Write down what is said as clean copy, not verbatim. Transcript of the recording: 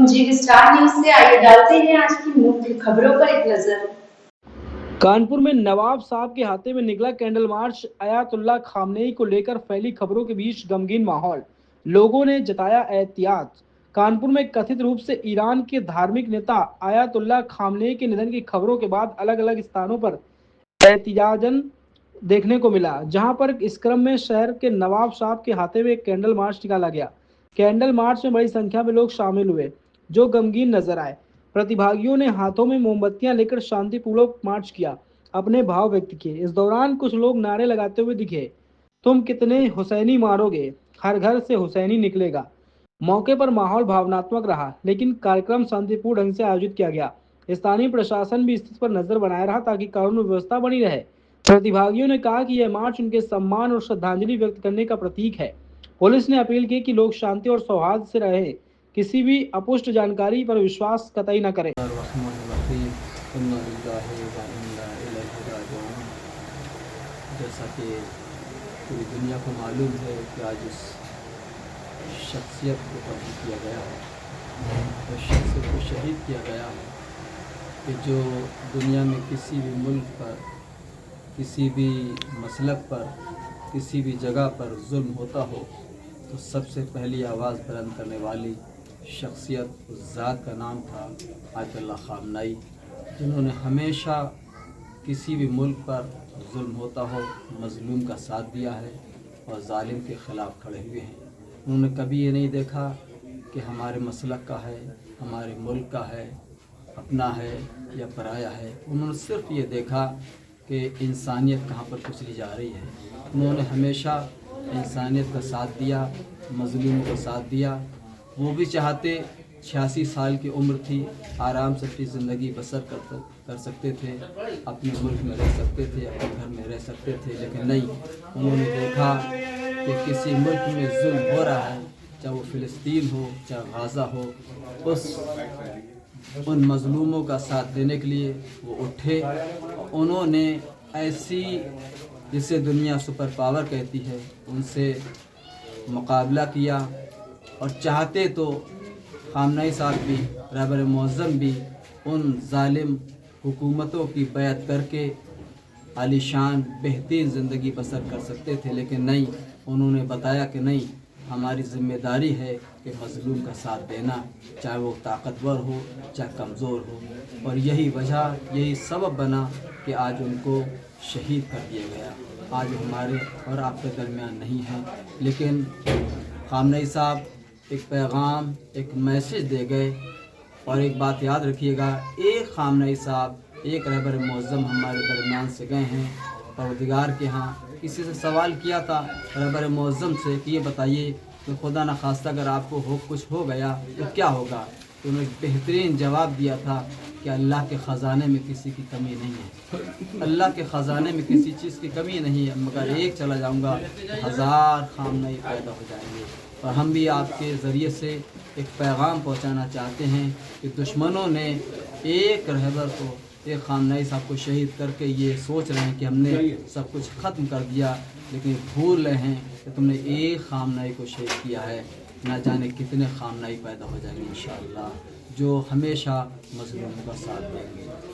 जी star news से आइए डालते हैं आज की मुख्य खबरों पर एक नजर। कानपुर में नवाब साहब के हाथे में निकला कैंडल मार्च। आयतुल्ला खामनेई को लेकर फैली खबरों के बीच गमगीन माहौल, लोगों ने जताया एहतियात। कानपुर में कथित रूप से ईरान के धार्मिक नेता आयतुल्ला खामनेई के निधन की खबरों के बाद अलग अलग स्थानों पर एहतिजाजन देखने को मिला, जहां पर इस क्रम में शहर के नवाब साहब के हाथे में एक कैंडल मार्च निकाला गया। कैंडल मार्च में बड़ी संख्या में लोग शामिल हुए, जो गमगीन नजर आए। प्रतिभागियों ने हाथों में मोमबत्तियां लेकर शांतिपूर्वक मार्च किया, अपने भाव व्यक्त किए। इस दौरान कुछ लोग नारे लगाते हुए दिखे, तुम कितने हुसैनी मारोगे, हर घर से हुसैनी निकलेगा। मौके पर माहौल भावनात्मक रहा, लेकिन कार्यक्रम शांतिपूर्ण ढंग से आयोजित किया गया। स्थानीय प्रशासन भी स्थिति पर नजर बनाए रहा ताकि कानून व्यवस्था बनी रहे। प्रतिभागियों ने कहा कि यह मार्च उनके सम्मान और श्रद्धांजलि व्यक्त करने का प्रतीक है। पुलिस ने अपील की कि लोग शांति और सौहार्द से रहें, किसी भी अपुष्ट जानकारी पर विश्वास कतई न करें। जैसा कि पूरी दुनिया को मालूम है कि आज उस शख्सियत को कत्ल किया गया है, उस शख्सियत को शहीद किया गया है कि जो दुनिया में किसी भी मुल्क पर, किसी भी मसलक पर, किसी भी जगह पर जुल्म होता हो तो सबसे पहली आवाज़ बुलंद करने वाली शख्सियत, उस ज़ात का नाम था आयतुल्ला खामनेई, जिन्होंने हमेशा किसी भी मुल्क पर जुल्म होता हो मज़लूम का साथ दिया है और जालिम के ख़िलाफ़ खड़े हुए हैं। उन्होंने कभी ये नहीं देखा कि हमारे मसलक का है, हमारे मुल्क का है, अपना है या पराया है। उन्होंने सिर्फ़ ये देखा कि इंसानियत कहाँ पर कुचली जा रही है। उन्होंने हमेशा इंसानियत का साथ दिया, मज़लूम का साथ दिया। वो भी चाहते 86 साल की उम्र थी, आराम से अपनी ज़िंदगी बसर कर सकते थे, अपने मुल्क में रह सकते थे, अपने घर में रह सकते थे, लेकिन नहीं, उन्होंने देखा कि किसी मुल्क में जुल्म हो रहा है, चाहे वो फ़िलिस्तीन हो, चाहे गाज़ा हो, उन मज़लूमों का साथ देने के लिए वो उठे। उन्होंने ऐसी, जिसे दुनिया सुपर पावर कहती है, उनसे मुकाबला किया और चाहते तो खामनेई साहब भी, रहबर मुअज़्ज़म भी उन जालिम हुकूमतों की बैत करके आलीशान बेहतरीन ज़िंदगी बसर कर सकते थे, लेकिन नहीं, उन्होंने बताया कि नहीं, हमारी ज़िम्मेदारी है कि मज़लूम का साथ देना, चाहे वो ताकतवर हो चाहे कमज़ोर हो। और यही वजह, यही सबब बना कि आज उनको शहीद कर दिया गया। आज हमारे और आपके दरमियान नहीं है, लेकिन खामनेई साहब एक पैगाम, एक मैसेज दे गए। और एक बात याद रखिएगा, एक खामनेई साहब, एक रहबर मुअज़्ज़म हमारे दरमियान से गए हैं परवरदिगार के यहाँ। किसी से सवाल किया था रहबर मुअज़्ज़म से कि ये बताइए कि खुदा न खास्ता अगर आपको कुछ हो गया तो क्या होगा। तो उन्होंने बेहतरीन जवाब दिया था कि अल्लाह के ख़जाने में किसी की कमी नहीं है, अल्लाह के ख़जाने में किसी चीज़ की कमी नहीं है, मगर एक चला जाऊँगा तो 1000 खामनेई पैदा हो जाएंगे। और हम भी आपके ज़रिए से एक पैगाम पहुंचाना चाहते हैं कि दुश्मनों ने एक रहबर को, एक खामनेई साहब को शहीद करके ये सोच रहे हैं कि हमने सब कुछ ख़त्म कर दिया, लेकिन भूल रहे हैं कि तुमने एक खामनेई को शहीद किया है, ना जाने कितने खामनेई पैदा हो जाएंगे इंशाअल्लाह, जो हमेशा मज़लूम का साथ देंगे।